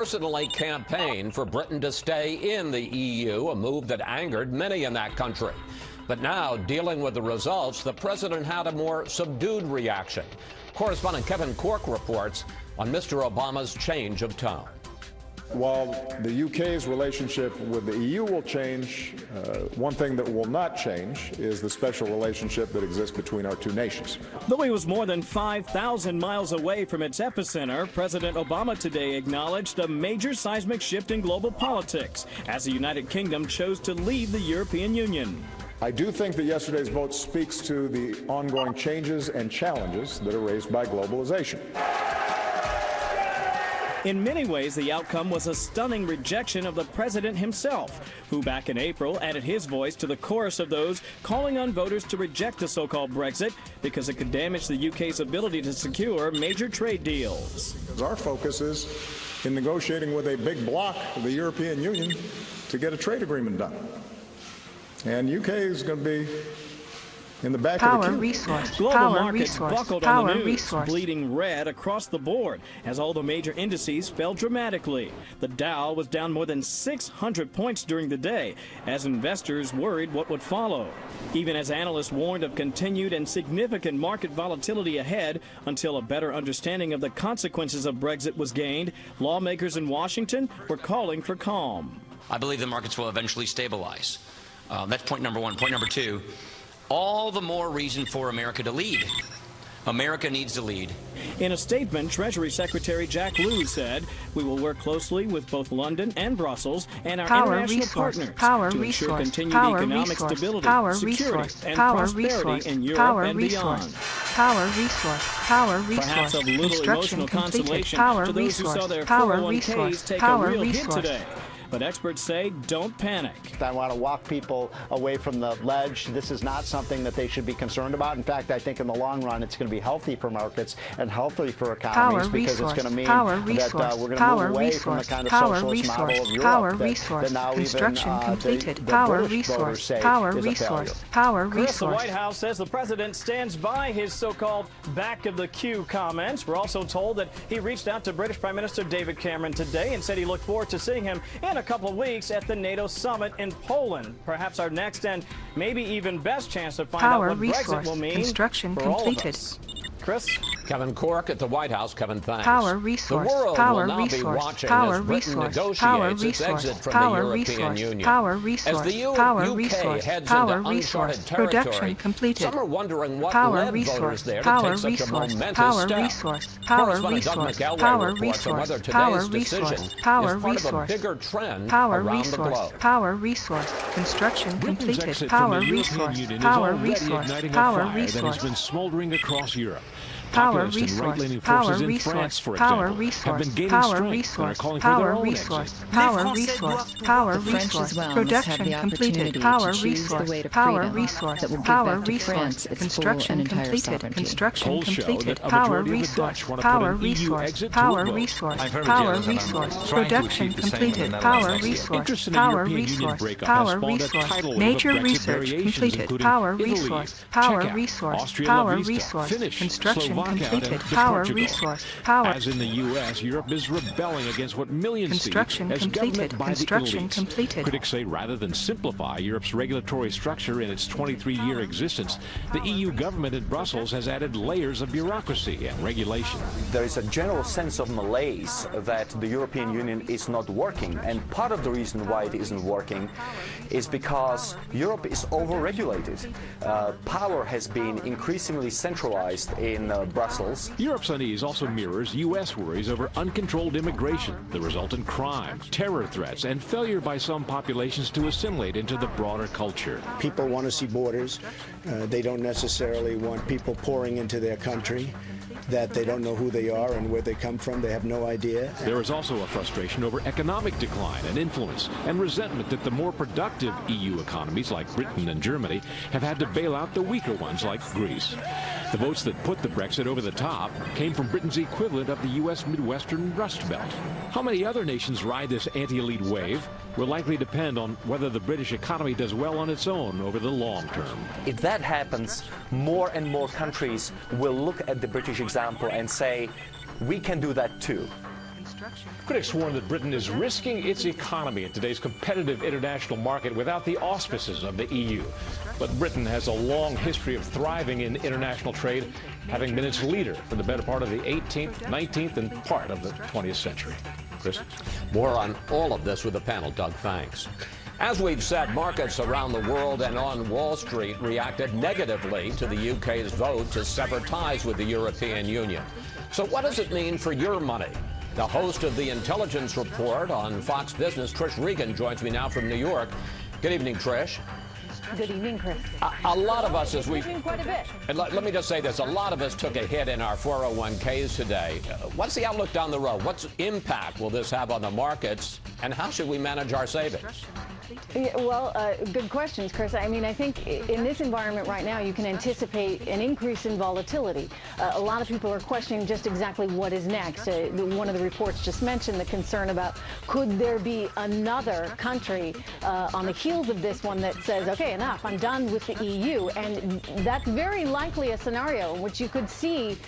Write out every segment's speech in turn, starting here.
Personally campaigned for Britain to stay in the EU, a move that angered many in that country. But now, dealing with the results, the president had a more subdued reaction. Correspondent Kevin Corke reports on Mr. Obama's change of tone. While the UK's relationship with the EU will change, one thing that will not change is the special relationship that exists between our two nations. Though he was more than 5,000 miles away from its epicenter, President Obama today acknowledged a major seismic shift in global politics as the United Kingdom chose to leave the European Union. I do think that yesterday's vote speaks to the ongoing changes and challenges that are raised by globalization. In many ways, the outcome was a stunning rejection of the president himself, who back in April added his voice to the chorus of those calling on voters to reject the so-called Brexit because it could damage the UK's ability to secure major trade deals. Our focus is in negotiating with a big bloc of the European Union to get a trade agreement done. And UK is going to be in the back of the queue. Global markets buckled on the news, bleeding red across the board as all the major indices fell dramatically. The Dow was down more than 600 points during the day as investors worried what would follow. Even as analysts warned of continued and significant market volatility ahead until a better understanding of the consequences of Brexit was gained, lawmakers in Washington were calling for calm. I believe the markets will eventually stabilize. That's point number one. Point number two, all the more reason for America to lead. America needs to lead. In a statement, Treasury Secretary Jack Lew said, "We will work closely with both London and Brussels and our international partners to ensure continued economic stability, security, and prosperity in Europe and beyond." Perhaps of little emotional consolation to those who saw their 401ks take a real hit today. But experts say don't panic. I want to walk people away from the ledge. This is not something that they should be concerned about. In fact, I think in the long run, it's going to be healthy for markets and healthy for economies because it's going to mean that we're going to move away from the kind of socialist model of Europe that now even the British voters say is a failure. Chris, the White House says the president stands by his so-called back of the queue comments. We're also told that he reached out to British Prime Minister David Cameron today and said he looked forward to seeing him in a couple of weeks at the NATO summit in Poland. Perhaps our next and maybe even best chance to find out what Brexit will mean for all of us. Chris? Kevin Corke at the White House. Kevin, thanks. The world will now be watching as Britain negotiates its exit from the European Union. As the UK heads into uncharted territory, some are wondering what led voters there to take such a momentous step. Correspondent Doug McElroy reports on whether today's decision is part of a bigger trend around the globe. Britain's exit from the European Union is already igniting a fire that has been smoldering across Europe. Populist and right-leaning forces in France, for example, have been gaining strength and are calling for their own exit. The French as well must have the opportunity to choose the way to freedom that will give back to France its full and entire sovereignty. Polls show that a majority of the Dutch want to put an EU exit to a vote. I've heard trying to achieve the same in the Netherlands. Interest in a European Union breakup has spawned a tidal wave of Brexit variations, including Italy, Czechia, Austria, Vista, Finnish, Slovakia, and Portugal. As in the U.S., Europe is rebelling against what millions see as government by the elites. Critics say rather than simplify Europe's regulatory structure in its 23-year existence, the EU government in Brussels has added layers of bureaucracy and regulation. There is a general sense of malaise that the European Union is not working, and part of the reason why it isn't working is because Europe is over-regulated. Power has been increasingly centralized in Brussels. Europe's unease also mirrors U.S. worries over uncontrolled immigration, the resultant crime, terror threats, and failure by some populations to assimilate into the broader culture. People want to see borders. They don't necessarily want people pouring into their country that they don't know who they are and where they come from. They have no idea. There is also a frustration over economic decline and influence, and resentment that the more productive EU economies like Britain and Germany have had to bail out the weaker ones like Greece. The votes that put the Brexit over the top came from Britain's equivalent of the U.S. Midwestern Rust Belt. How many other nations ride this anti-elite wave will likely depend on whether the British economy does well on its own over the long term. If that happens, more and more countries will look at the British example and say, we can do that too. Critics warn that Britain is risking its economy in today's competitive international market without the auspices of the EU. But Britain has a long history of thriving in international trade, having been its leader for the better part of the 18th, 19th, and part of the 20th century. Chris? More on all of this with the panel. Doug, thanks. As we've said, markets around the world and on Wall Street reacted negatively to the UK's vote to sever ties with the European Union. So what does it mean for your money? The host of the Intelligence Report on Fox Business, Trish Regan, joins me now from New York. Good evening, Trish. Good evening, Chris. A lot of us, as we... Quite a bit. And let me just say this. A lot of us took a hit in our 401ks today. What's the outlook down the road? What impact will this have on the markets? And how should we manage our savings? Yeah, well, good questions, Chris. I mean, I think in this environment right now, you can anticipate an increase in volatility. A lot of people are questioning just exactly what is next. One of the reports just mentioned the concern about could there be another country on the heels of this one that says, okay, enough, I'm done with the EU. And that's very likely a scenario in which you could see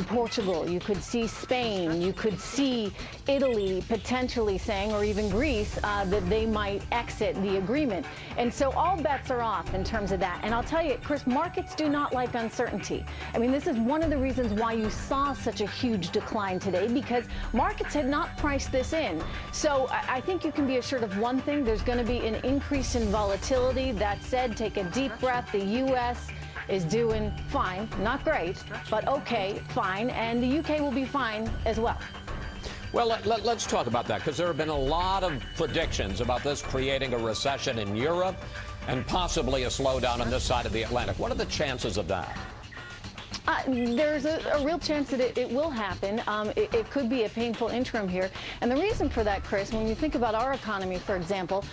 Portugal, you could see Spain, you could see Italy potentially saying, or even Greece, that they might exit the agreement. And so all bets are off in terms of that. And I'll tell you, Chris, markets do not like uncertainty. I mean, this is one of the reasons why you saw such a huge decline today, because markets had not priced this in. So I think you can be assured of one thing. There's going to be an increase in volatility. That said, take a deep breath. The U.S. is doing fine, not great, but okay, fine. And the UK will be fine as well. Well, let's talk about that, because there have been a lot of predictions about this creating a recession in Europe and possibly a slowdown on this side of the Atlantic. What are the chances of that? There's a real chance that it will happen. It could be a painful interim here. And the reason for that, Chris, when you think about our economy, for example,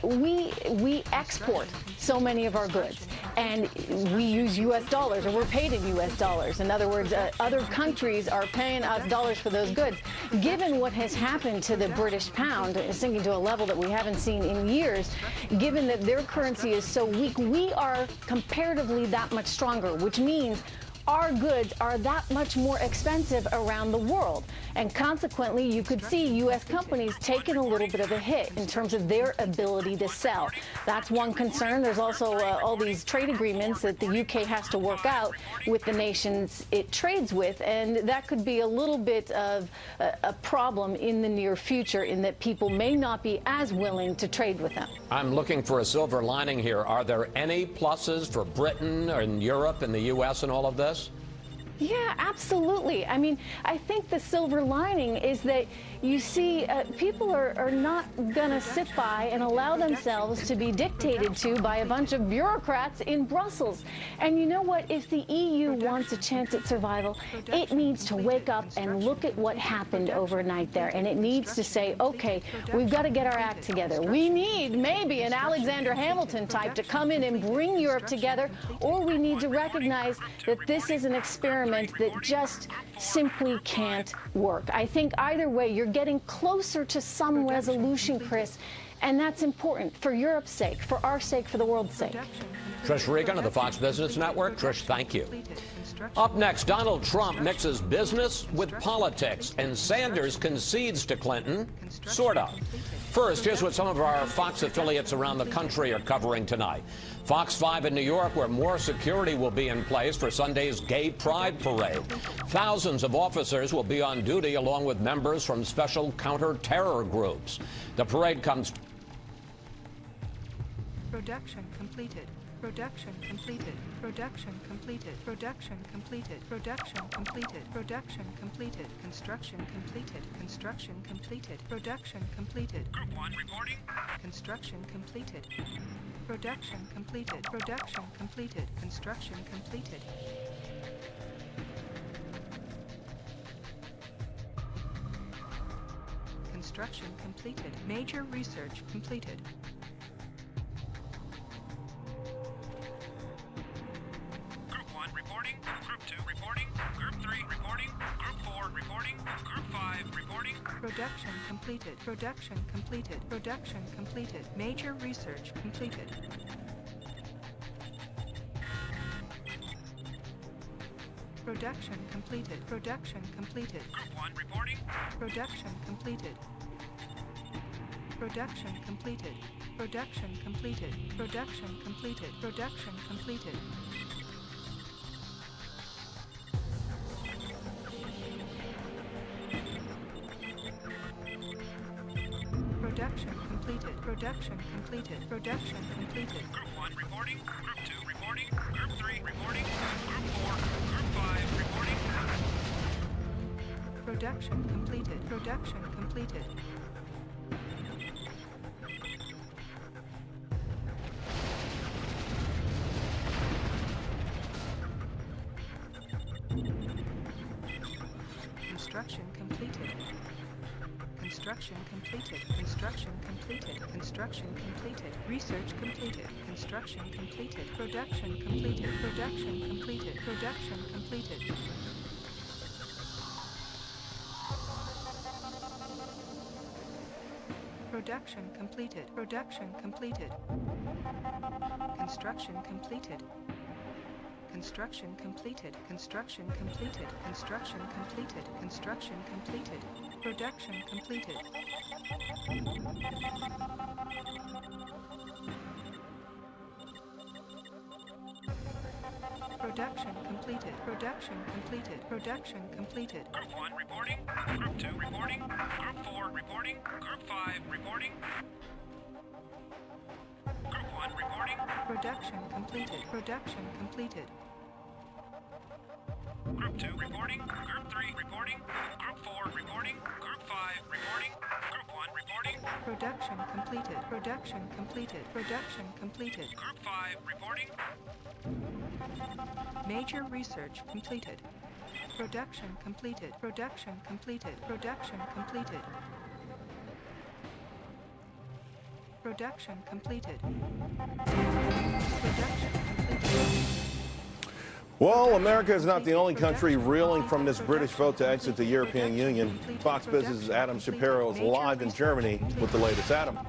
we export so many of our goods. And we use U.S. dollars, or we're paid in U.S. dollars. In other words, other countries are paying us dollars for those goods. Given what has happened to the British pound, sinking to a level that we haven't seen in years, given that their currency is so weak, we are comparatively that much stronger, which means our goods are that much more expensive around the world. And consequently, you could see U.S. companies taking a little bit of a hit in terms of their ability to sell. That's one concern. There's also all these trade agreements that the U.K. has to work out with the nations it trades with. And that could be a little bit of a problem in the near future, in that people may not be as willing to trade with them. I'm looking for a silver lining here. Are there any pluses for Britain and Europe and the U.S. and all of this? Yeah, absolutely. I mean, I think the silver lining is that you see people are not going to sit by and allow themselves to be dictated to by a bunch of bureaucrats in Brussels. And you know what? If the EU wants a chance at survival, it needs to wake up and look at what happened overnight there. And it needs to say, okay, we've got to get our act together. We need maybe an Alexander Hamilton type to come in and bring Europe together, or we need to recognize that this is an experiment that just simply can't work. I think either way, you're getting closer to some resolution, Chris, and that's important for Europe's sake, for our sake, for the world's sake. Trish Regan of the Fox Business Network. Trish, thank you. Up next, Donald Trump mixes business with politics, and Sanders concedes to Clinton, sort of. First, here's what some of our Fox affiliates around the country are covering tonight. Fox 5 in New York, where more security will be in place for Sunday's Gay Pride Parade. Thousands of officers will be on duty along with members from special counter-terror groups. The parade comes... Production completed. Production completed. Production completed. Production completed. Production completed. Production completed. Construction completed. Construction completed. Production completed. Group 1 reporting. Construction completed. Production completed. Production completed. Construction completed. Construction completed. Major research completed. Reporting. Group 2 reporting. Group 3 reporting. Group 4 reporting. Group 5 reporting. Production completed. Production completed. Production completed. Major research completed. Production completed. Production completed. Group 1 reporting. Production completed. Production completed. Production completed. Production completed. Production completed. Production completed. Production completed. Production completed. Group 1 reporting. Group 2 reporting. Group 3 reporting. Group 4. Group 5 reporting. Production completed. Production completed. Construction completed. Construction completed. Construction completed. Construction completed. Research completed. Construction completed. Production completed. Production completed. Production completed. Production completed. Production completed. Construction completed. Construction completed. Construction completed. Construction completed. Construction completed. Production completed. Production completed. Production completed. Production completed. Group 1 reporting. Group 2 reporting. Group 4 reporting. Group 5 reporting. Group 1 reporting. Production completed. Production completed. Group 2 reporting. Group 3 reporting. Group 4 reporting. Group 5 reporting. Group 1 reporting. Production completed. Production completed. Production completed. Group 5 reporting. Major research completed. Production completed. Production completed. Production completed. Production completed. Production completed. Well, America is not the only country reeling from this British vote to exit the European Union. Fox Business' Adam Shapiro is live in Germany with the latest. Adam.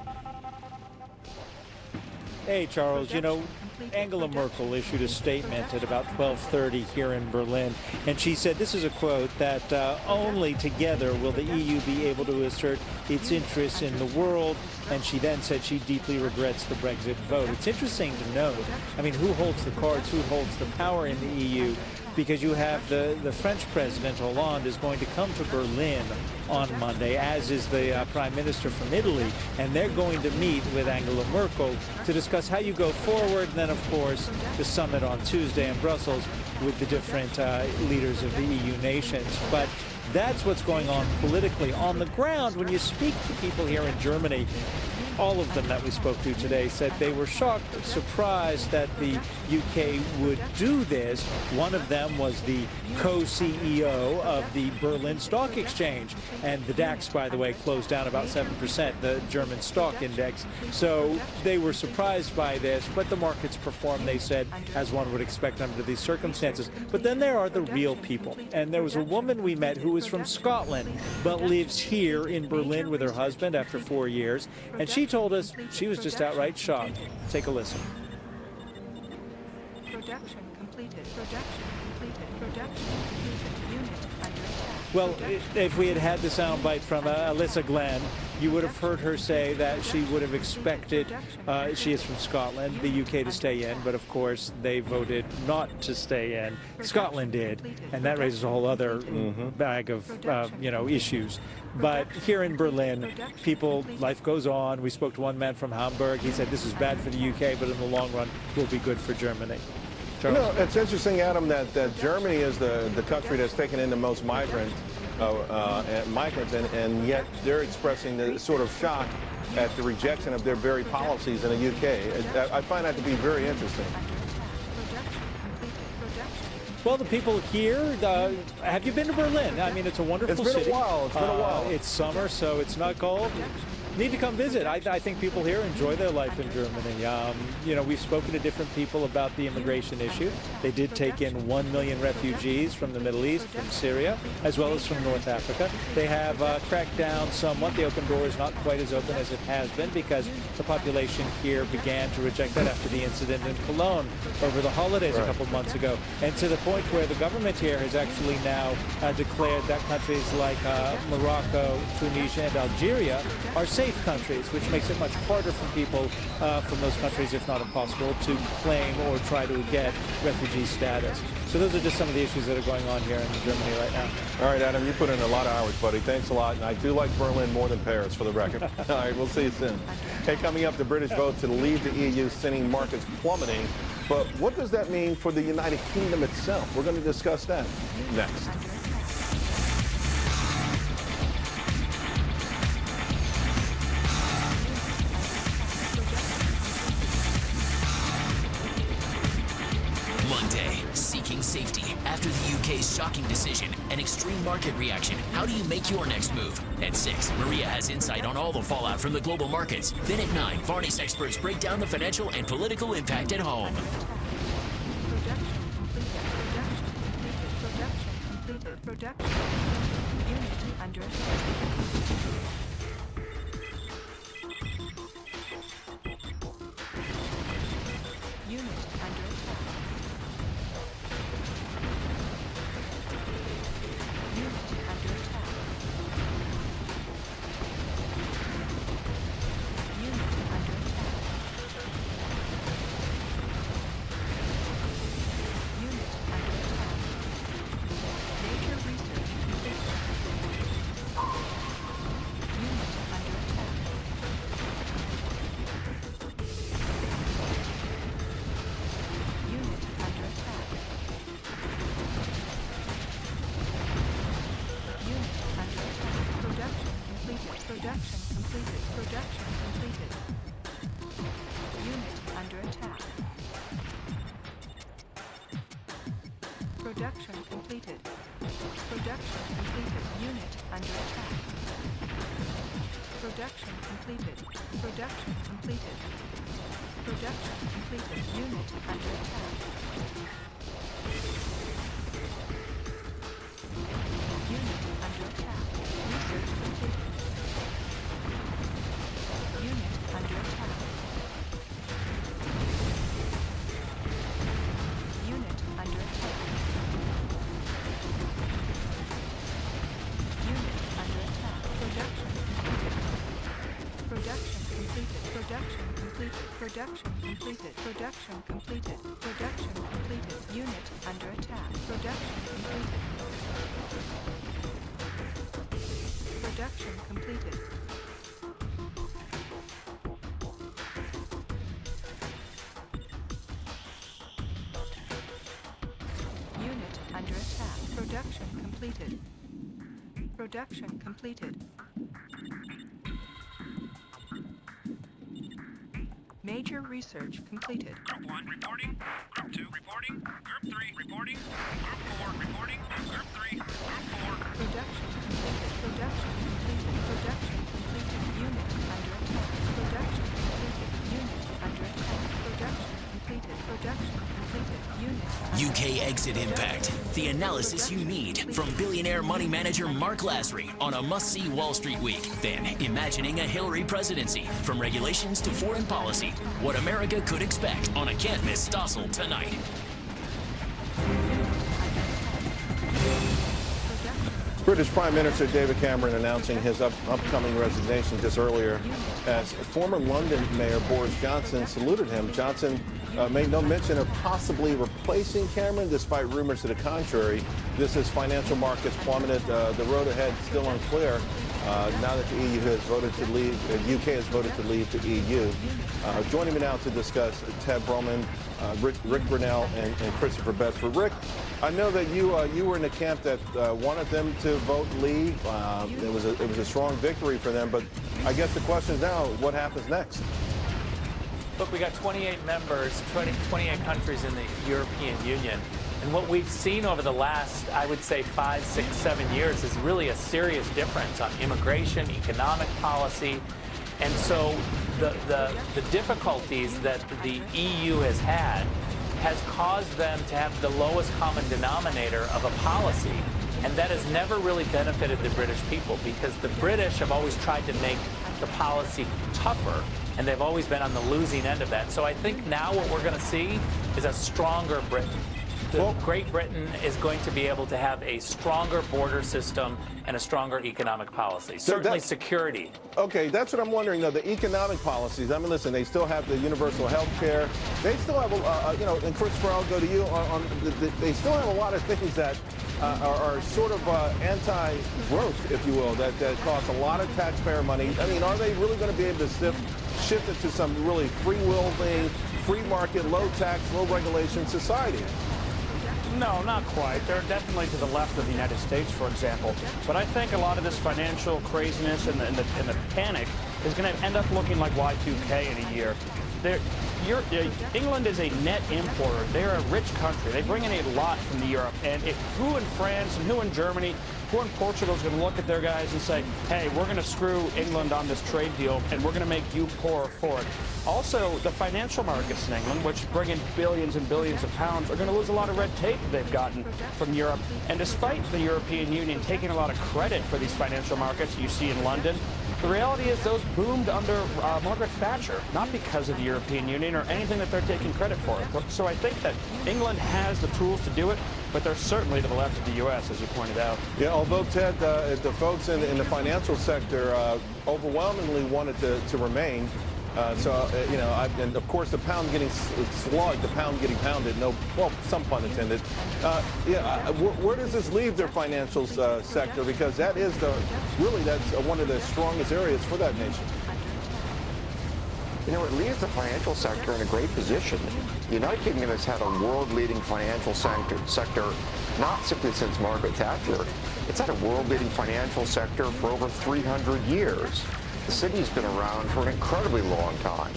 Hey, Charles. You know, Angela Merkel issued a statement at about 12:30 here in Berlin, and she said, this is a quote, that only together will the EU be able to assert its interests in the world, and she then said she deeply regrets the Brexit vote. It's interesting to note, I mean, who holds the cards, who holds the power in the EU, because you have the French President Hollande is going to come to Berlin on Monday, as is the Prime Minister from Italy, and they're going to meet with Angela Merkel to discuss how you go forward, and then, of course, the summit on Tuesday in Brussels with the different leaders of the EU nations. But that's what's going on politically. On the ground, when you speak to people here in Germany, all of them that we spoke to today said they were shocked, surprised that the UK would do this. One of them was the co-CEO of the Berlin Stock Exchange. And the DAX, by the way, closed down about 7%, the German stock index. So they were surprised by this, but the markets performed, they said, as one would expect under these circumstances. But then there are the real people. And there was a woman we met who was from Scotland, but lives here in Berlin with her husband after 4 years. And she told us she was just outright shocked. Take a listen. Production completed. Production completed. Production completed. Unit under attack. Well, if we had had the soundbite from Alyssa Glenn, you would have heard her say that she would have expected, she is from Scotland, the UK to stay in, but of course they voted not to stay in. Scotland did, and that raises a whole other bag of, issues. But here in Berlin, life goes on. We spoke to one man from Hamburg. He said this is bad for the UK, but in the long run will be good for Germany. Charles? You know, it's interesting, Adam, that Germany is the country that's taken in the most migrants, and yet they're expressing the sort of shock at the rejection of their very policies in the UK. I find that to be very interesting. Well, the people here, have you been to Berlin? I mean, it's a wonderful city. It's been a while. It's been a while. It's summer, so it's not cold. need to come visit. I think people here enjoy their life in Germany. You know, we've spoken to different people about the immigration issue. They did take in 1 million refugees from the Middle East, from Syria, as well as from North Africa. They have cracked down somewhat. The open door is not quite as open as it has been because the population here began to reject that after the incident in Cologne over the holidays a couple months ago. And to the point where the government here has actually now declared that countries like Morocco, Tunisia, and Algeria are safe countries, which makes it much harder for people from those countries, if not impossible, to claim or try to get refugee status. So those are just some of the issues that are going on here in Germany right now. All right, Adam, you put in a lot of hours, buddy. Thanks a lot. And I do like Berlin more than Paris, for the record. All right, we'll see you soon. Hey, coming up, the British vote to leave the EU, sending markets plummeting. But what does that mean for the United Kingdom itself? We're going to discuss that next. Monday, seeking safety after the UK's shocking decision and extreme market reaction. How do you make your next move? At 6, Maria has insight on all the fallout from the global markets. Then at 9, Varney's experts break down the financial and political impact at home. Production unit under attack. Unit under attack. Unit under attack. Unit under attack. Unit under attack. Major research complete. Unit under attack. Unit under attack. Unit under attack. Production completed. Production completed. Production completed. Unit under attack. Production completed. Production completed. Unit under attack. Production completed. Production completed. Production completed. Unit under attack. Unit under attack. Research completed. Unit under attack. Unit under attack. Unit under attack. Production completed. Production completed. Production completed. Production completed. Production completed. Production completed. Unit under attack. Production completed. Production completed. Unit under attack. Production completed. Production completed. Major research completed. Group 1 reporting. Group 2 reporting. Group 3 reporting. Group 4 reporting. Group 3. Group 4. Production completed. Production completed. Production completed. Unit under attack. Production completed. Unit under attack. Production completed. Production completed. Unit UK exit impact. The analysis you need from billionaire money manager Mark Lasry on a must-see Wall Street week. Then, imagining a Hillary presidency. From regulations to foreign policy. What America could expect on a can't-miss Stossel tonight. British Prime Minister David Cameron announcing his upcoming resignation just earlier as former London Mayor Boris Johnson saluted him. Johnson made no mention of possibly replacing Cameron, despite rumors to the contrary. This as financial markets plummeted. The road ahead still unclear. Now that the EU has voted to leave, the UK has voted to leave the EU. Joining me now to discuss Ted Broman, Rick Brunel, and Christopher Bedford. Rick, I know that you were in the camp that wanted them to vote leave. It was a strong victory for them, but I guess the question is now, what happens next? Look, we got 28 members, 28 countries in the European Union. And what we've seen over the last, I would say, 5, 6, 7 years is really a serious difference on immigration, economic policy, And so the difficulties that the EU has had has caused them to have the lowest common denominator of a policy. And that has never really benefited the British people, because the British have always tried to make the policy tougher, and they've always been on the losing end of that. So I think now what we're going to see is a stronger Britain. Great Britain is going to be able to have a stronger border system and a stronger economic policy. Certainly security. Okay, that's what I'm wondering, though, the economic policies. I mean, listen, they still have the universal health care. They still have, and Christopher, I'll go to you they still have a lot of things that are sort of anti-growth, if you will, that cost a lot of taxpayer money. I mean, are they really going to be able to shift it to some really free-wielding, free market, low tax, low regulation society? No, not quite. They're definitely to the left of the United States, for example. But I think a lot of this financial craziness and the panic is going to end up looking like Y2K in a year. England is a net importer. They're a rich country. They bring in a lot from Europe. And who in France and who in Germany, who in Portugal is going to look at their guys and say, hey, we're going to screw England on this trade deal, and we're going to make you poorer for it. Also, the financial markets in England, which bring in billions and billions of pounds, are going to lose a lot of red tape they've gotten from Europe. And despite the European Union taking a lot of credit for these financial markets you see in London, the reality is those boomed under Margaret Thatcher, not because of the European Union or anything that they're taking credit for. So I think that England has the tools to do it, but they're certainly to the left of the U.S., as you pointed out. Yeah, although, Ted, the folks in the financial sector overwhelmingly wanted to remain. And of course the pound getting slugged, the pound getting pounded, some pun intended. Where does this leave their financial sector? Because that is that's one of the strongest areas for that nation. You know, it leaves the financial sector in a great position. The United Kingdom has had a world-leading financial sector, not simply since Margaret Thatcher. It's had a world-leading financial sector for over 300 years. The city's been around for an incredibly long time.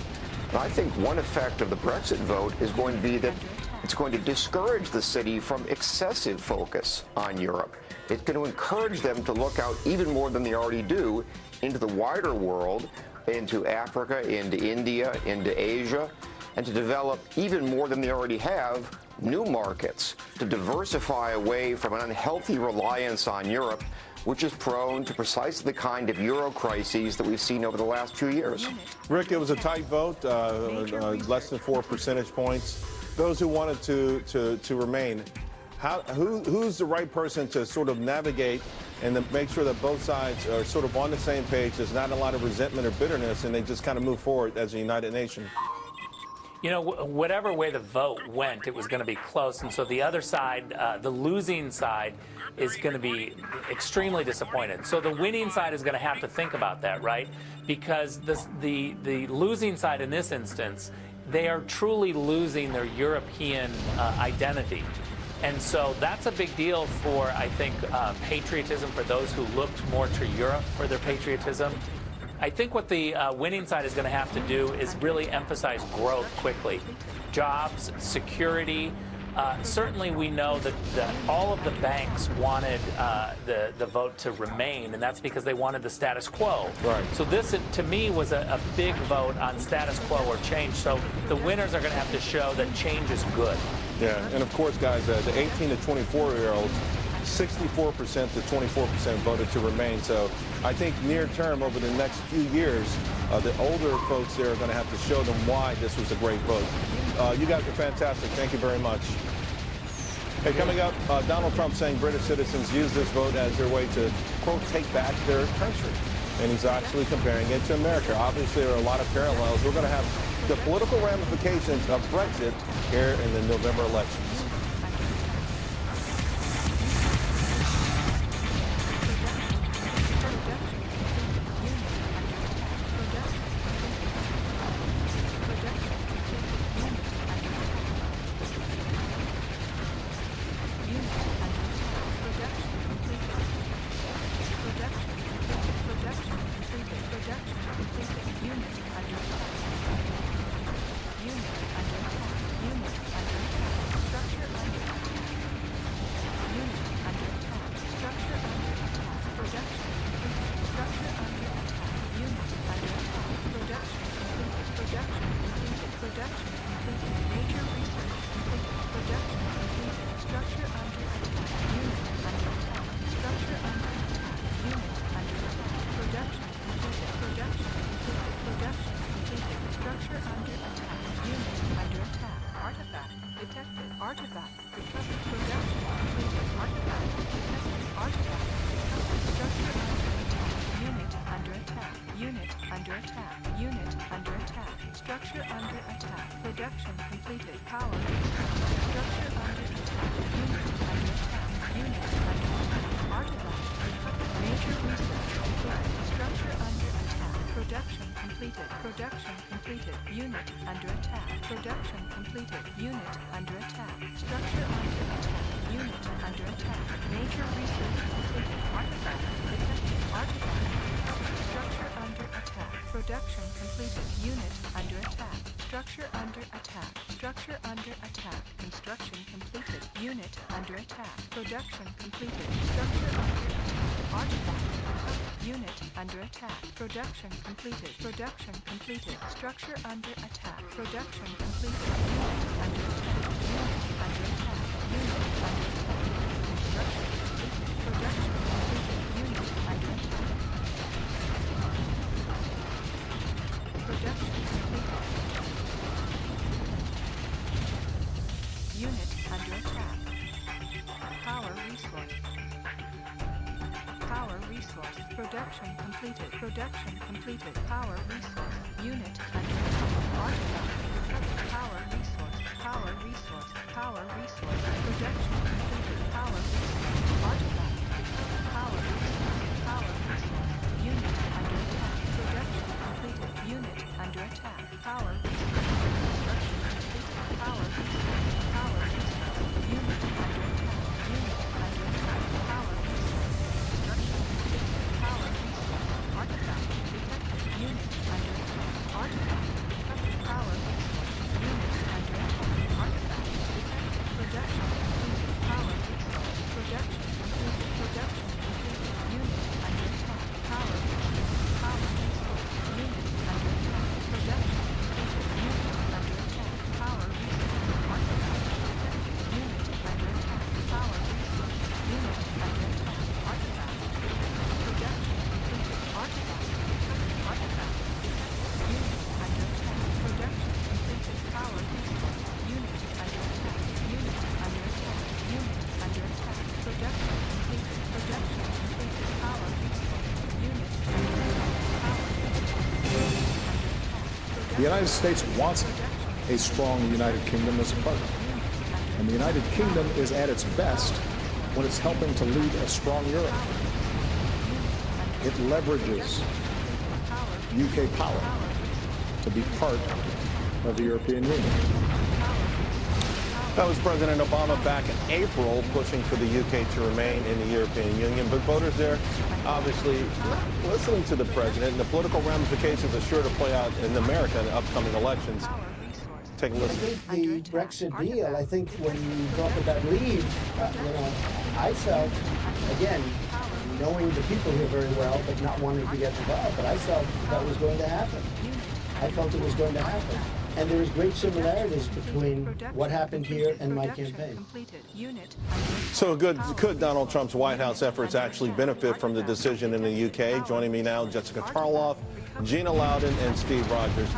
And I think one effect of the Brexit vote is going to be that it's going to discourage the city from excessive focus on Europe. It's going to encourage them to look out even more than they already do into the wider world, into Africa, into India, into Asia, and to develop even more than they already have, new markets, to diversify away from an unhealthy reliance on Europe, which is prone to precisely the kind of Euro crises that we've seen over the last few years. Rick, it was a tight vote, less than 4 percentage points. Those who wanted to remain, who's the right person to sort of navigate and to make sure that both sides are sort of on the same page, there's not a lot of resentment or bitterness, and they just kind of move forward as a united nation? You know, whatever way the vote went, it was going to be close. And so the other side, the losing side, is going to be extremely disappointed. So the winning side is going to have to think about that, right? Because the losing side in this instance, they are truly losing their European identity. And so that's a big deal for, I think, patriotism, for those who looked more to Europe for their patriotism. I think what the winning side is going to have to do is really emphasize growth quickly. Jobs, security. Certainly we know that all of the banks wanted the vote to remain, and that's because they wanted the status quo. Right. So this, to me, was a big vote on status quo or change. So the winners are going to have to show that change is good. Yeah, and of course, guys, the 18 to 24-year-olds, 64% to 24% voted to remain. So I think near term, over the next few years, the older folks there are going to have to show them why this was a great vote. You guys are fantastic. Thank you very much. Hey, coming up, Donald Trump saying British citizens use this vote as their way to, quote, take back their country. And he's actually comparing it to America. Obviously, there are a lot of parallels. We're going to have the political ramifications of Brexit here in the November elections. attack. Unit under attack. Structure under attack. Production completed. Power resource. Structure under attack. Unit under attack. Unit under attack. Artifact recovered. Major research completed. Structure under attack. Production completed. Production completed. Unit under attack. Production completed. Unit under attack. Structure under attack. Unit under attack. Major research completed. Artifact detected. Artifact recovered. Structure under attack. Production completed. Unit under attack. Structure under attack. Structure under attack. Construction completed. Unit under attack. Production completed. Structure under attack. Artifact recovered. Unit under attack. Production completed. Production completed. Structure under attack. Production completed. Unit under attack. Unit under attack. Unit under attack. Construction completed. Production completed. Unit under attack. Production completed. Unit under attack. Power resource. Power resource. Production completed. Production completed. Power resource. Unit under attack. Artifact recovered. Power resource. Power resource. Power resource. Production completed. Power resource. Artifact recovered. Power resource. Power resource. Unit under attack. Production completed. Unit under attack. Power resource. Construction completed. Power resource. Power resource. Unit under attack. Unit under attack. Power resource. Construction completed. Power resource. Artifact detected. Unit under attack. Artifact recovered. Power resource. Unit under attack. Artifact detected. Production completed. Power resource. Production completed. Production completed. Unit under attack. Power resource. Power resource. Unit under attack. Production completed. Unit under attack. Power resource. Artifact detected. Unit under attack. Power resource. Unit under attack. Artifact detected. Production completed. Artifact recovered. Artifact detected. Unit under attack. Production completed. Power resource. Unit under attack. Unit under attack. Unit under attack. Production completed. Production completed. Power resource. Unit under attack. Power resource. The United States wants a strong United Kingdom as a partner. And the United Kingdom is at its best when it's helping to lead a strong Europe. It leverages UK power to be part of the European Union. That was President Obama back in April pushing for the UK to remain in the European Union, but voters there obviously not listening to the president, and the political ramifications are sure to play out in America in the upcoming elections. Take a listen. I think the Brexit deal, I think when you talk about leave, I felt, again, knowing the people here very well, but not wanting to get involved, but I felt that was going to happen. I felt it was going to happen. And there is great similarities between what happened here and my campaign. So could Donald Trump's White House efforts actually benefit from the decision in the UK? Joining me now, Jessica Tarloff, Gina Loudon, and Steve Rogers.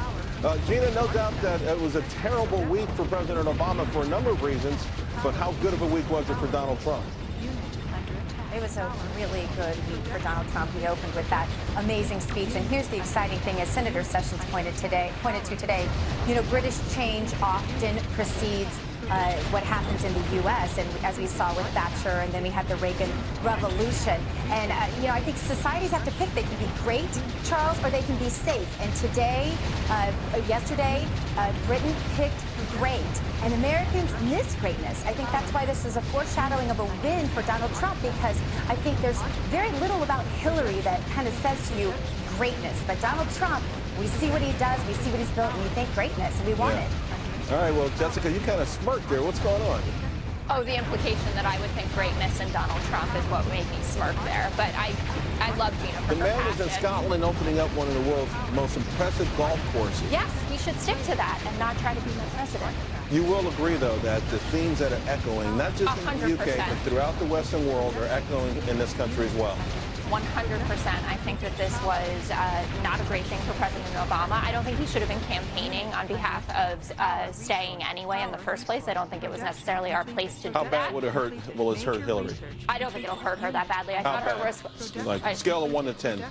Gina, no doubt that it was a terrible week for President Obama for a number of reasons, but how good of a week was it for Donald Trump? It was a really good week for Donald Trump. He opened with that amazing speech. And here's the exciting thing, as Senator Sessions pointed to today, British change often precedes what happens in the U.S. And as we saw with Thatcher, and then we had the Reagan Revolution. And, I think societies have to pick. They can be great, Charles, or they can be safe. And today, yesterday, Britain picked great. And Americans miss greatness. I think that's why this is a foreshadowing of a win for Donald Trump, because I think there's very little about Hillary that kind of says to you greatness. But Donald Trump, we see what he does, we see what he's built, and we think greatness, and we want it. All right, well, Jessica, you kind of smirked there. What's going on? Oh, the implication that I would think greatness in Donald Trump is what made me smirk there. But I love Gina for the man was in Scotland opening up one of the world's most impressive golf courses. Yes, we should stick to that and not try to be the president. You will agree, though, that the themes that are echoing, not just in the UK, but throughout the Western world, are echoing in this country as well. 100%. I think that this was not a great thing for President Obama. I don't think he should have been campaigning on behalf of staying anyway in the first place. I don't think it was necessarily our place to do that. How bad would it hurt? Will it hurt Hillary? I don't think it'll hurt her that badly. I thought her response. Like scale of 1 to 10.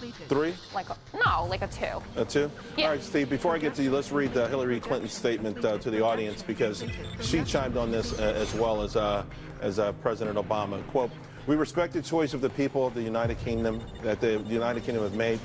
3? Like a 2. A 2? Yeah. All right, Steve, before I get to you, let's read Hillary Clinton's statement to the audience, because she chimed on this as well as President Obama. Quote, "We respect the choice of the people of the United Kingdom that the United Kingdom have made.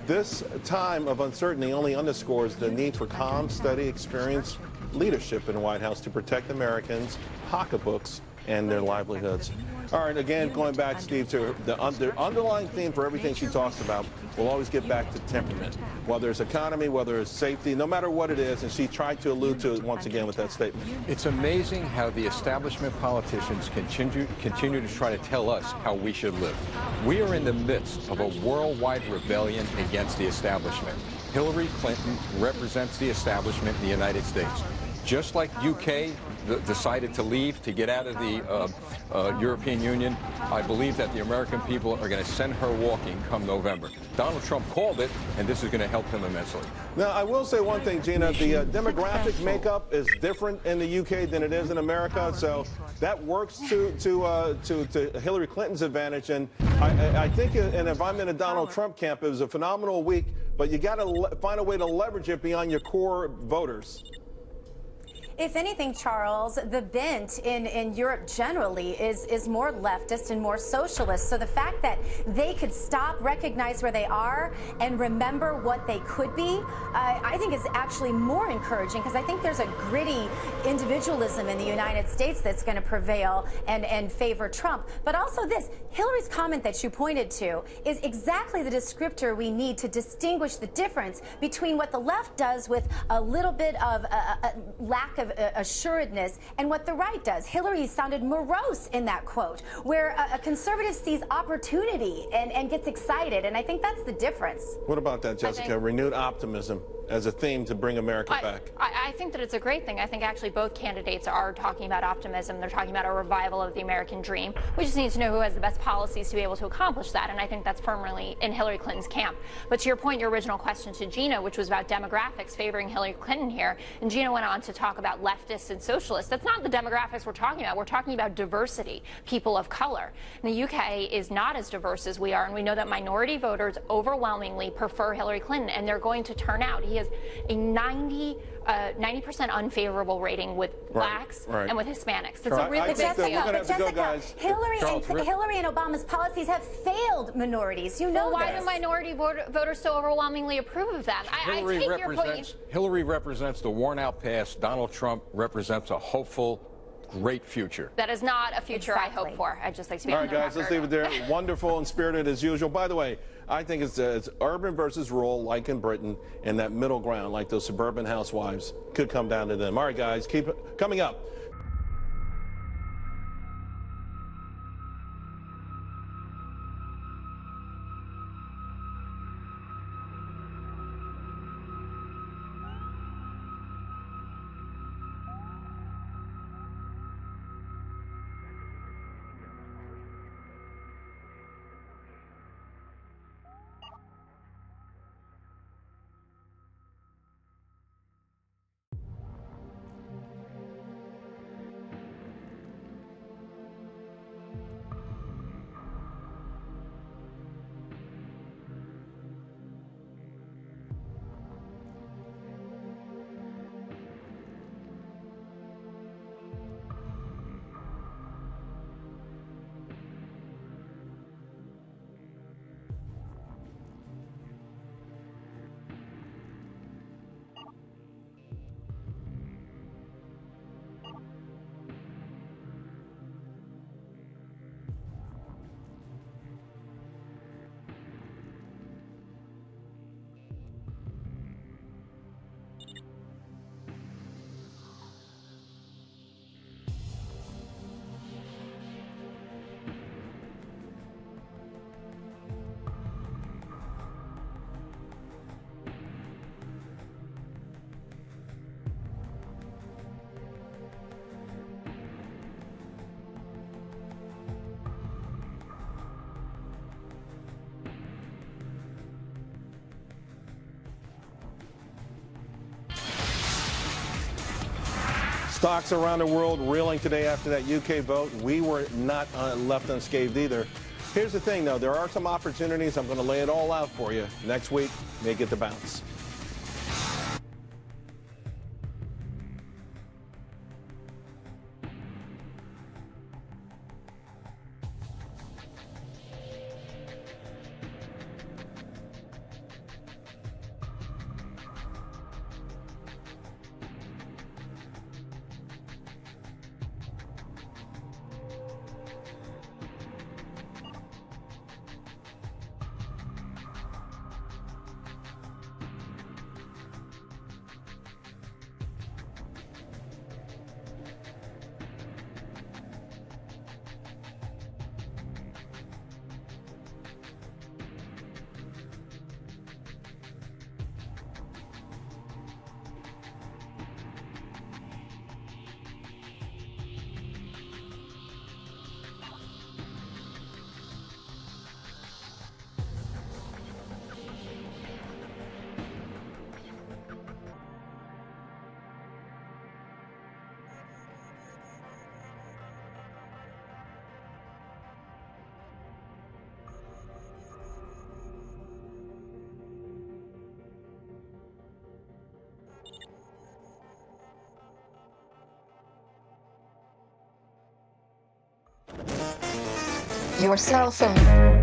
This time of uncertainty only underscores the need for calm, steady, experienced leadership in the White House to protect Americans' pocketbooks and their livelihoods." All right, again, going back, Steve, to the underlying theme for everything she talks about, we'll always get back to temperament, whether it's economy, whether it's safety, no matter what it is, and she tried to allude to it once again with that statement. It's amazing how the establishment politicians continue to try to tell us how we should live. We are in the midst of a worldwide rebellion against the establishment. Hillary Clinton represents the establishment in the United States. Just like UK decided to leave, to get out of the European Union, I believe that the American people are going to send her walking come November. Donald Trump called it, and this is going to help him immensely. Now, I will say one thing, Gina. The demographic makeup is different in the UK than it is in America, so that works to Hillary Clinton's advantage. And I think, and if I'm in a Donald Trump camp, it was a phenomenal week, but you got to find a way to leverage it beyond your core voters. If anything, Charles, the bent in Europe generally is more leftist and more socialist. So the fact that they could stop, recognize where they are, and remember what they could be, I think is actually more encouraging, because I think there's a gritty individualism in the United States that's going to prevail and favor Trump. But also this, Hillary's comment that you pointed to is exactly the descriptor we need to distinguish the difference between what the left does with a little bit of a lack of assuredness and what the right does. Hillary sounded morose in that quote, where a conservative sees opportunity and gets excited, and I think that's the difference. What about that, Jessica? Renewed optimism as a theme to bring America back. I think that it's a great thing. I think actually both candidates are talking about optimism. They're talking about a revival of the American dream. We just need to know who has the best policies to be able to accomplish that, and I think that's firmly in Hillary Clinton's camp. But to your point, your original question to Gina, which was about demographics favoring Hillary Clinton here, and Gina went on to talk about leftists and socialists. That's not the demographics we're talking about. We're talking about diversity, people of color. And the UK is not as diverse as we are, and we know that minority voters overwhelmingly prefer Hillary Clinton, and they're going to turn out. He has a 90% unfavorable rating with blacks and with Hispanics. It's a really big deal. Hillary and Obama's policies have failed minorities. You know why do minority voters so overwhelmingly approve of them? I take your point. Hillary represents the worn-out past. Donald Trump represents a hopeful, great future. That is not a future I hope for. I'd just like to be all right, guys, let's leave it there. Wonderful and spirited as usual. By the way, I think it's urban versus rural, like in Britain, and that middle ground, like those suburban housewives, could come down to them. All right, guys, keep it coming up. Stocks around the world reeling today after that UK vote. We were not left unscathed either. Here's the thing, though. There are some opportunities. I'm going to lay it all out for you. Next week, may get the bounce. Your cell phone.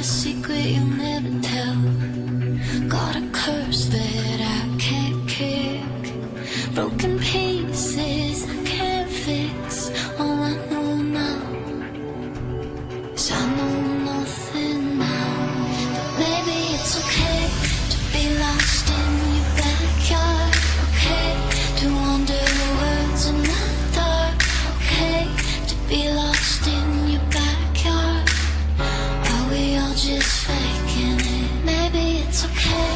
secret you'll never tell. Got a curse that I can't kick. Broken pieces I can't fix. All I know now is I know nothing now. But maybe it's okay to be lost in your backyard. Okay to wander the worlds in the dark. Okay to be lost in your backyard. Are we all just faking it? Maybe it's okay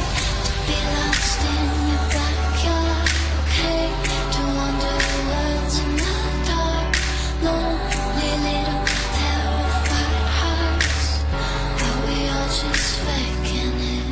to be lost in your backyard. Okay to wander the worlds in the dark. Lonely little terrified hearts. Are we all just faking it?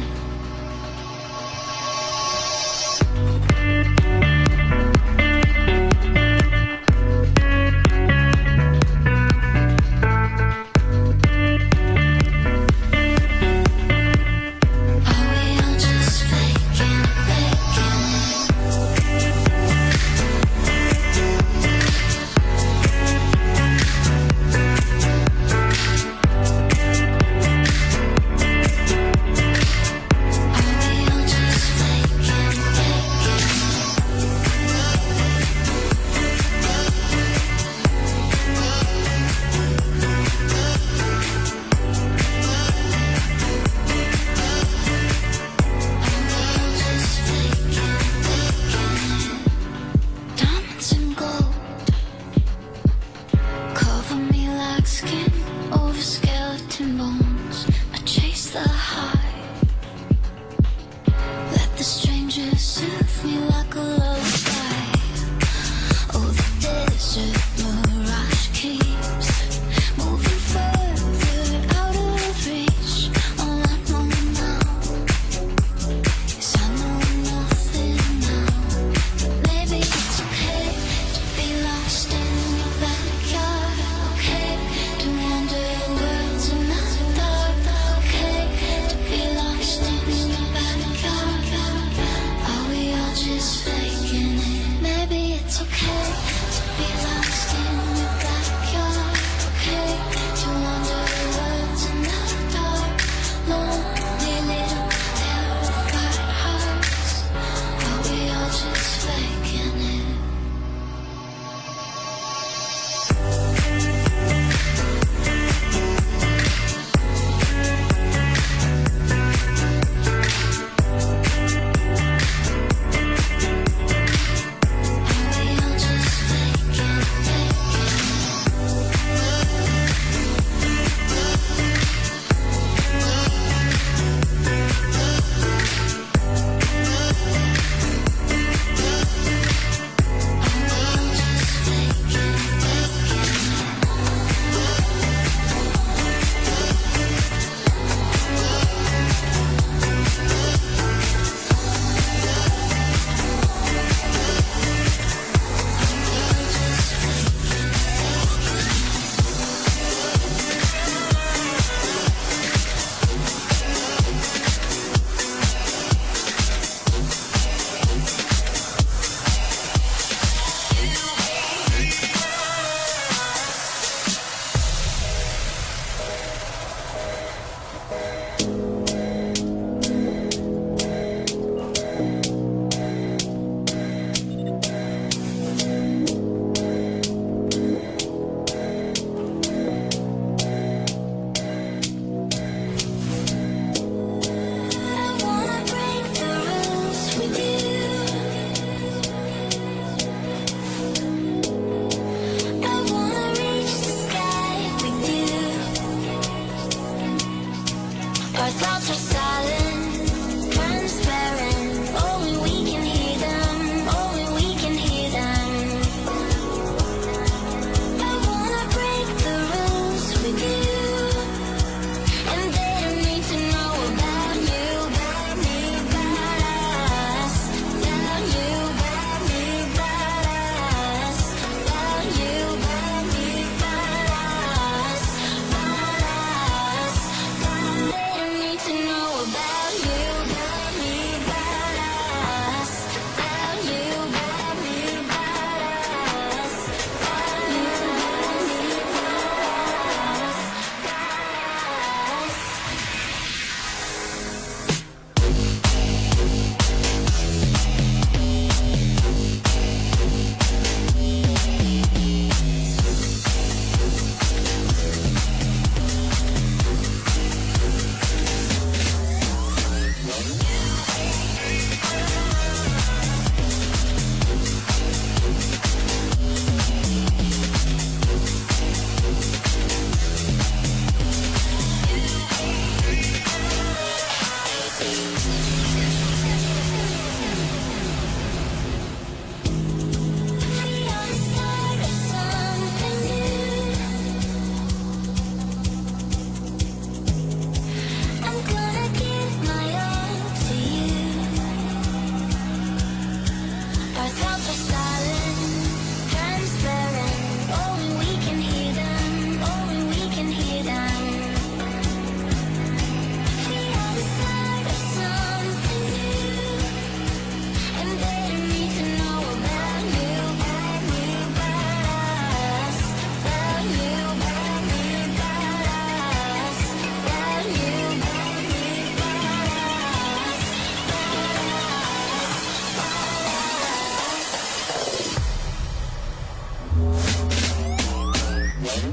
Live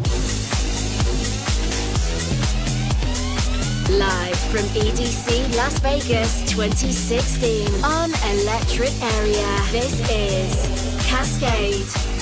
from EDC Las Vegas 2016 on Electric Area, this is Cascade.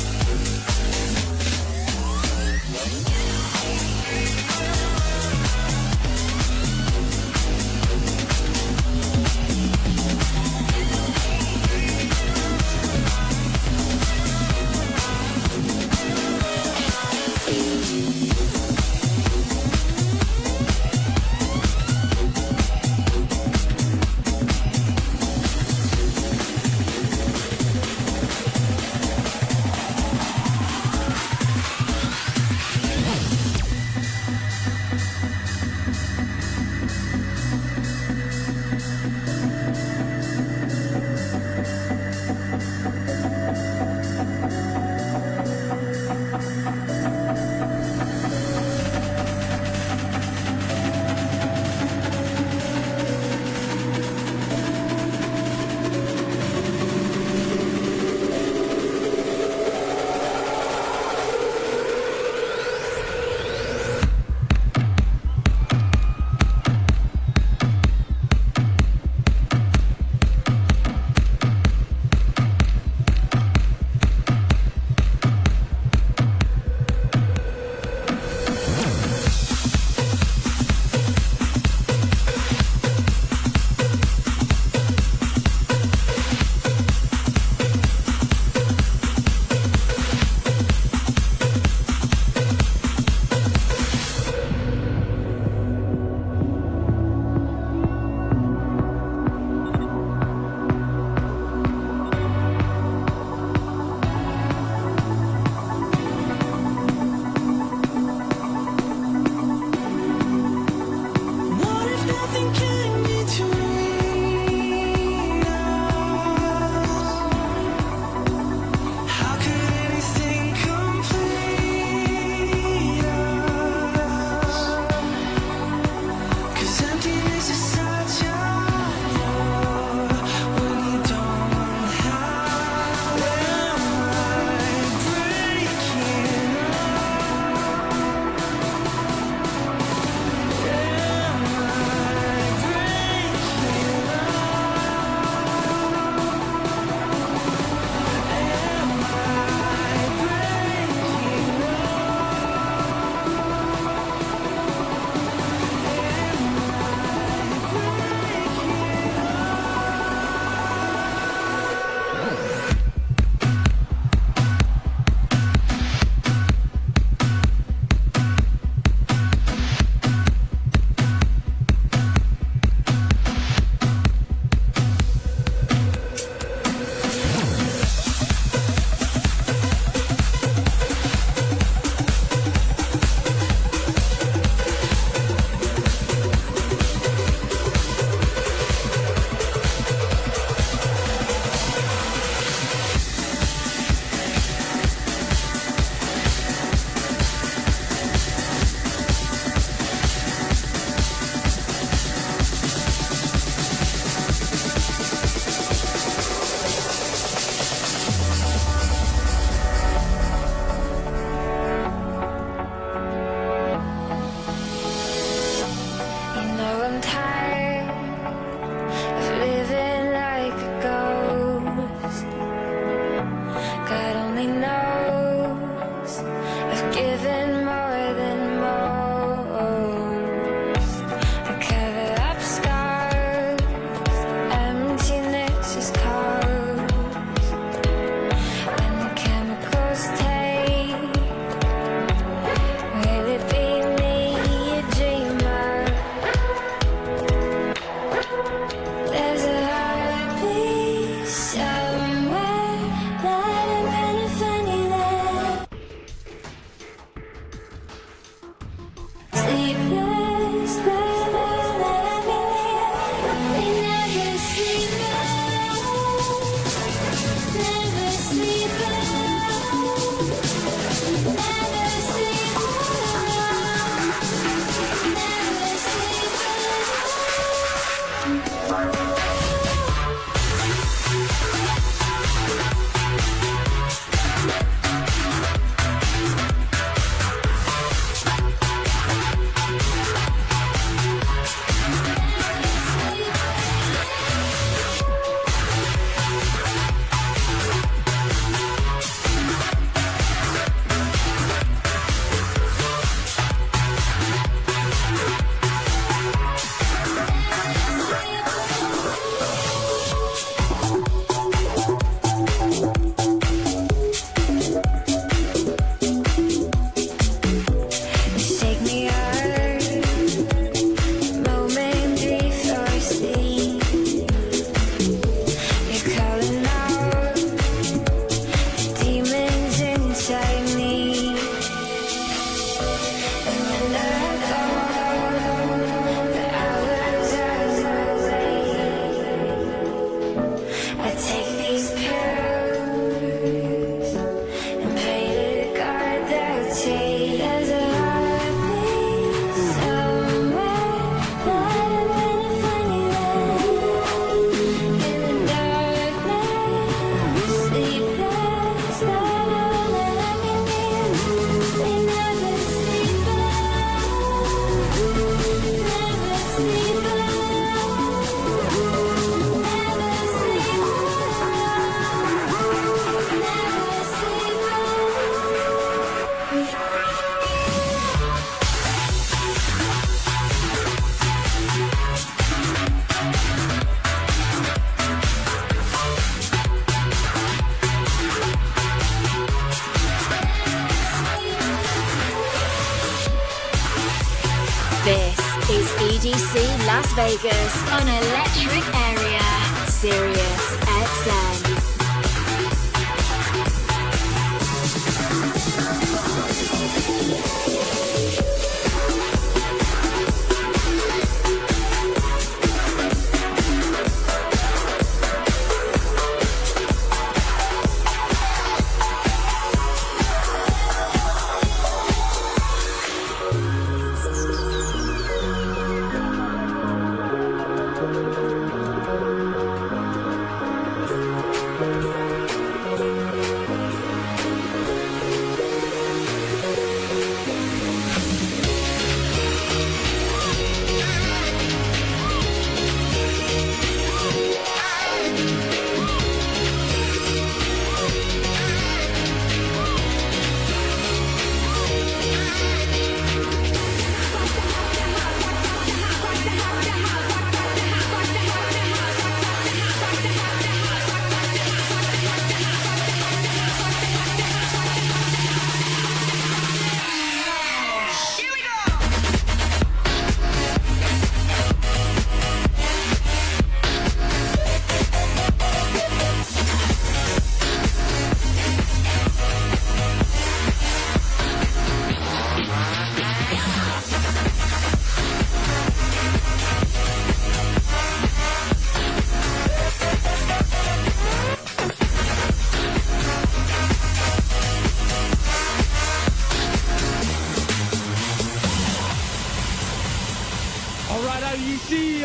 This is EDC Las Vegas on Electric Area, Sirius XM.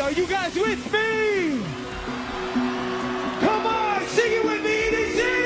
Are you guys with me? Come on, sing it with me, EDC!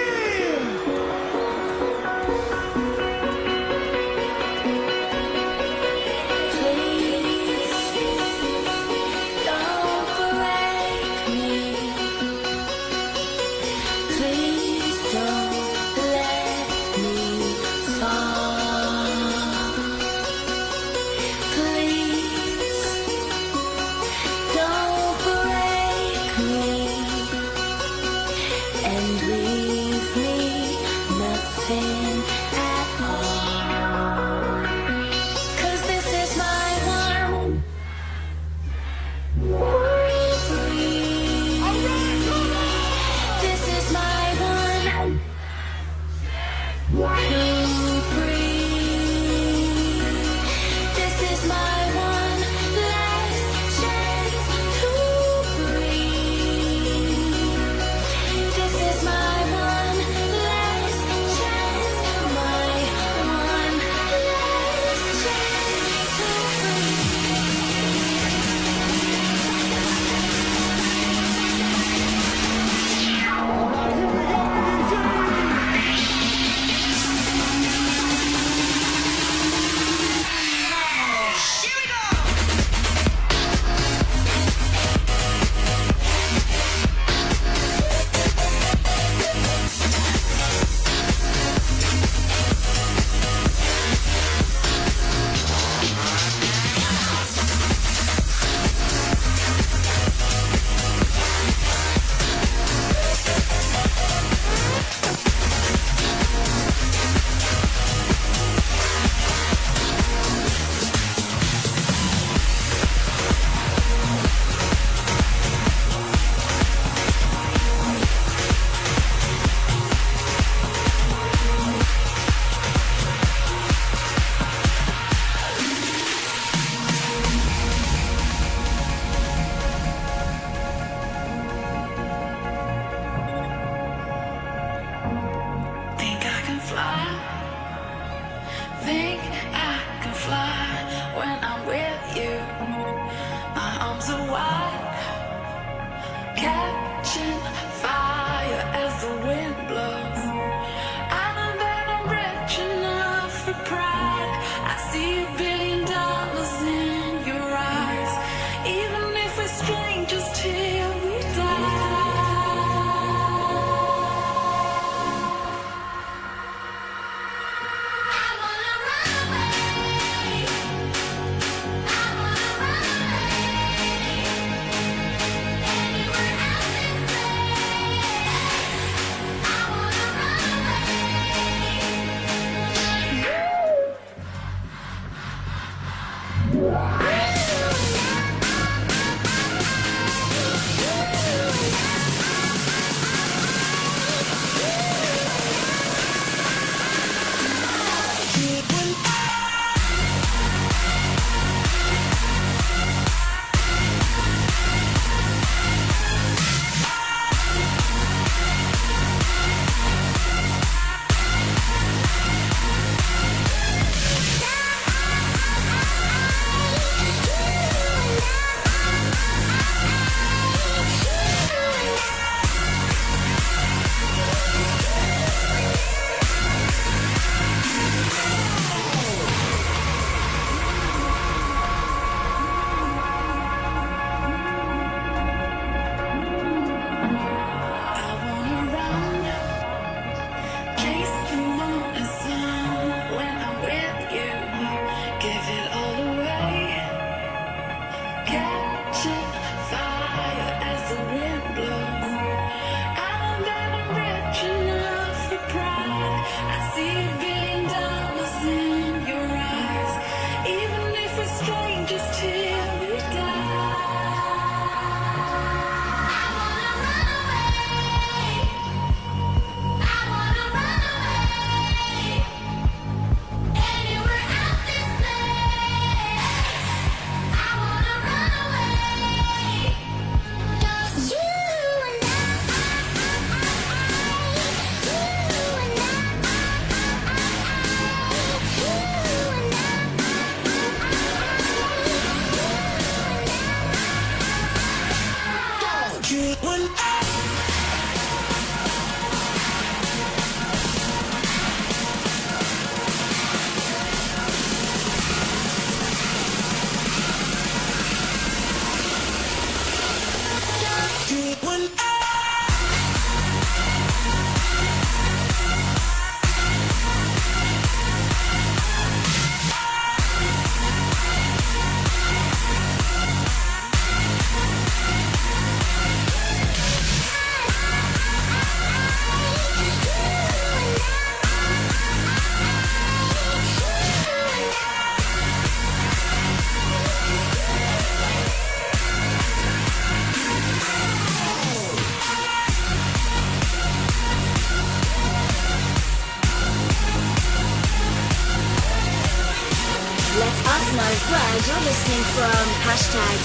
Let us know where you're listening from.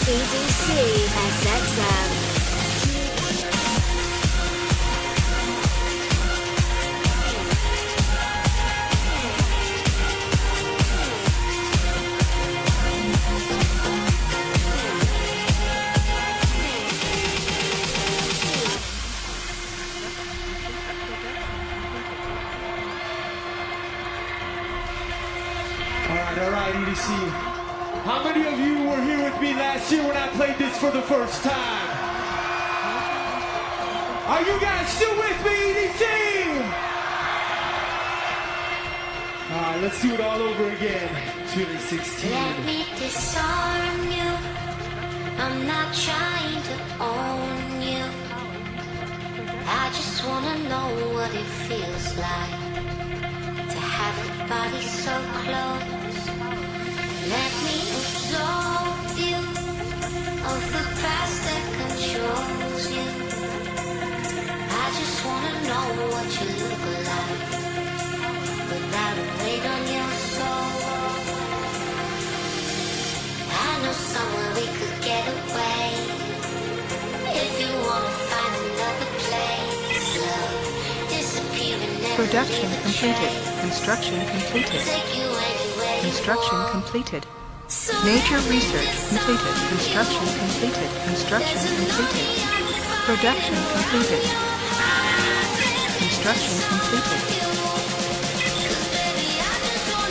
#EDCSXM. All right, EDC. How many of you were here with me last year when I played this for the first time? Are you guys still with me, EDC? All right, let's do it all over again. 2016. Let me disarm you. I'm not trying to own you. I just wanna know what it feels like to have a body so close. Let me absolve you of the past that controls you. I just wanna know what you look like without a weight on your soul. I know somewhere we could get away. If you wanna find another place, love, disappearing never. Production completed. Construction completed. Construction completed. Nature research completed. Construction completed. Construction completed. Production completed. Construction completed.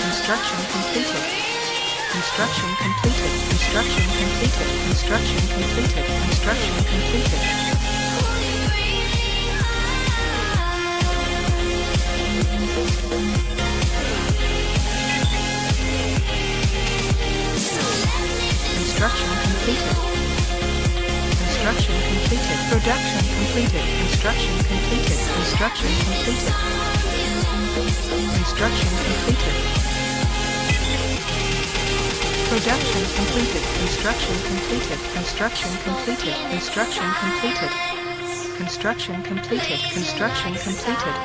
Construction completed. Construction completed. Construction completed. Construction completed. Construction completed. Construction completed. Construction completed. Production completed. Construction completed. Construction completed. Construction completed. Production completed. Construction completed. Construction completed. Construction completed. Construction completed. Construction completed.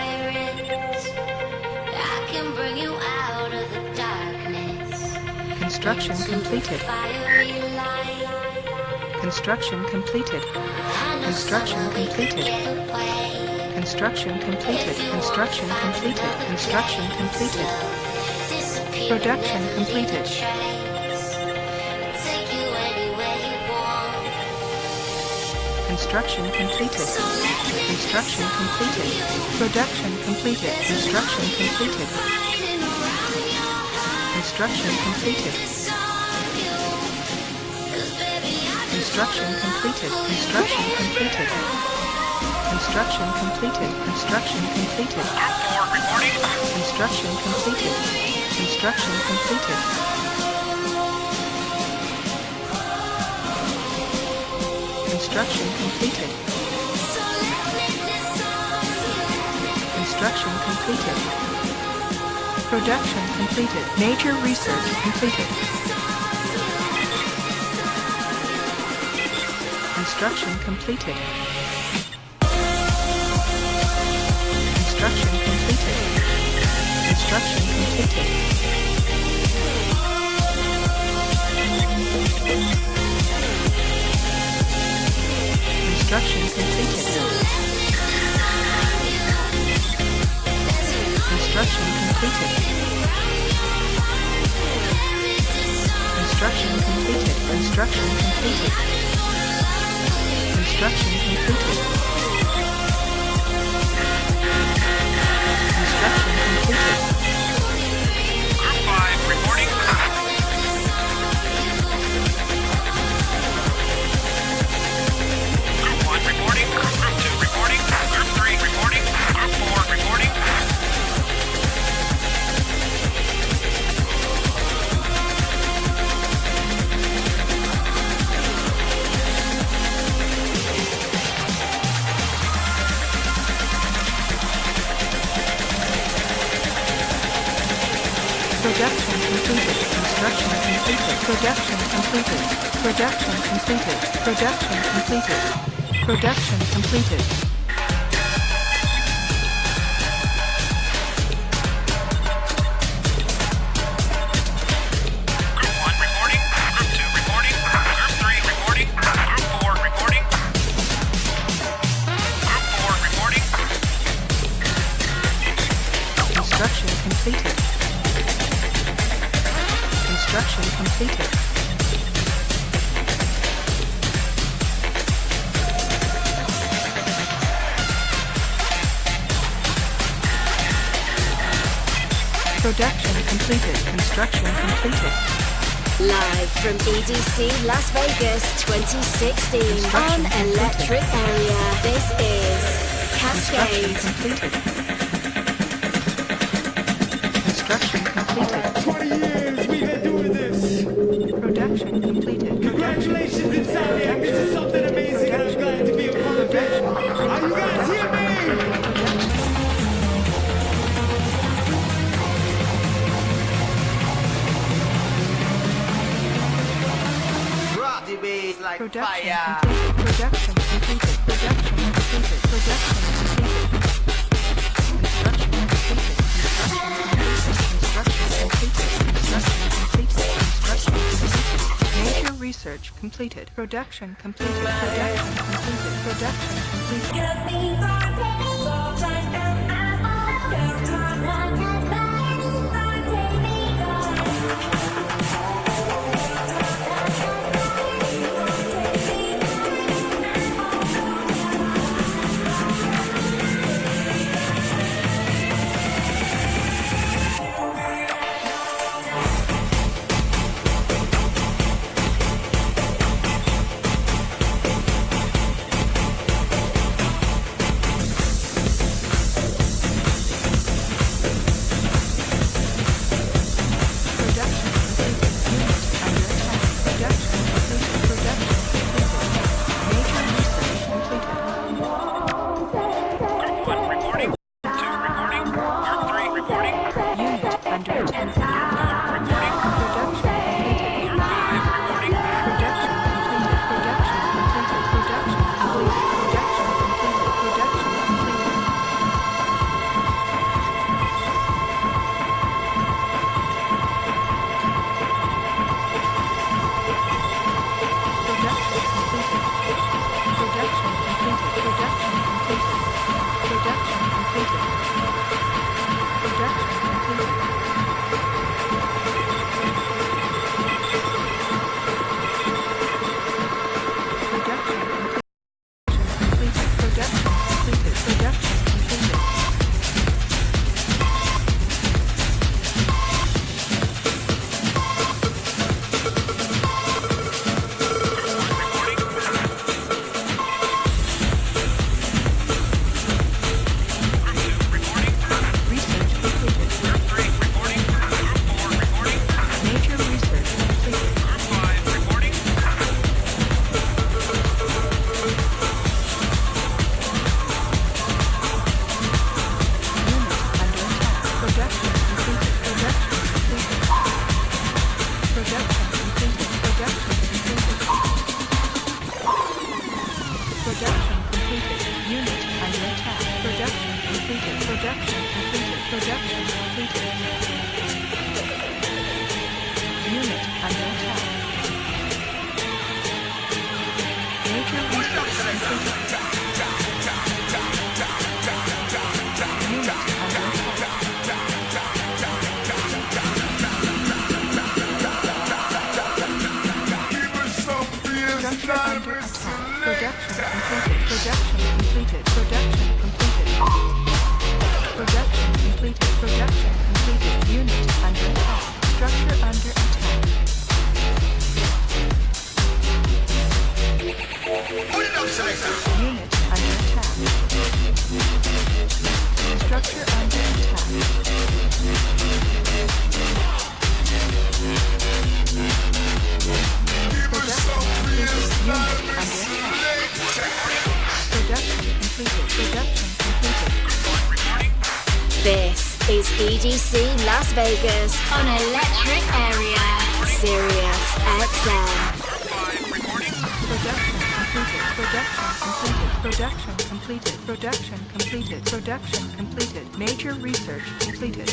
I can bring you out of the darkness. Construction completed. Construction completed. Construction completed. Construction completed. Construction completed. Construction completed. Production completed. Construction completed. Construction completed. Production completed. Construction completed. Construction completed. Construction completed. Construction completed. Construction completed. Construction completed. Construction completed. Construction completed. Construction completed. Construction completed. Production completed. Nature research completed. Construction completed. Construction completed. Construction completed. Construction completed. Construction completed. Construction completed. Construction completed. Construction completed. Construction completed. Group 5 reporting. Group 1 reporting. Group 2 reporting. Group 3 reporting. Group 4 reporting. Production completed. Construction completed. Production completed. Production completed. Production completed. Production completed. completed. Production completed. Construction completed. Live from EDC Las Vegas 2016 on Electric Area. This is Cascade. Construction completed. 20 years we've been doing this. Production completed. Congratulations, Insomniac. This is something amazing, and I'm glad to be a part of it. Are you guys hear me? Like production fire. Completed. Production completed. Production completed. Production completed. Construction completed. Construction completed. Construction completed. Construction completed. Major research completed. Production completed. Production completed. Production completed. Get me This is EDC Las Vegas on Electric Area, Sirius XM. Production completed. Production completed. Production completed. Major research completed.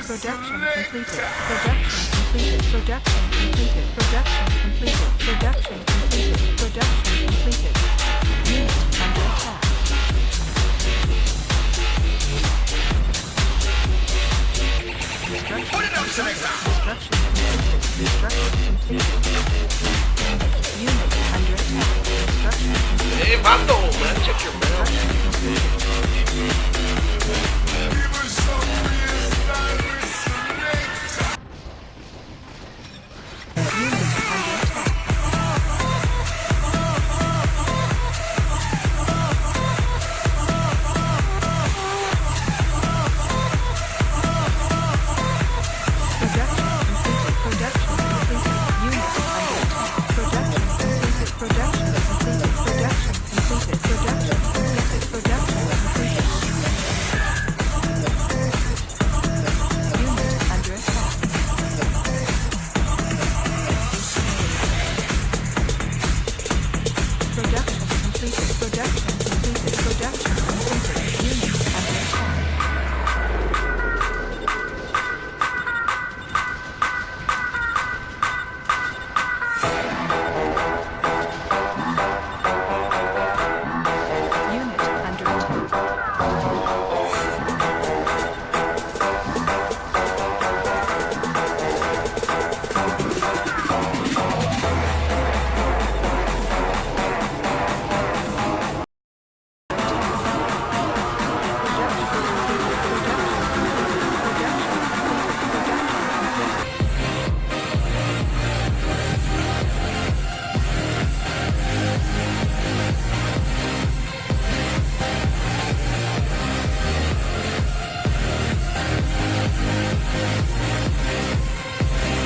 Production completed. Production completed. Production completed. Production completed. Production completed. Production completed. Unit under attack. Construction completed. Construction completed. Construction completed.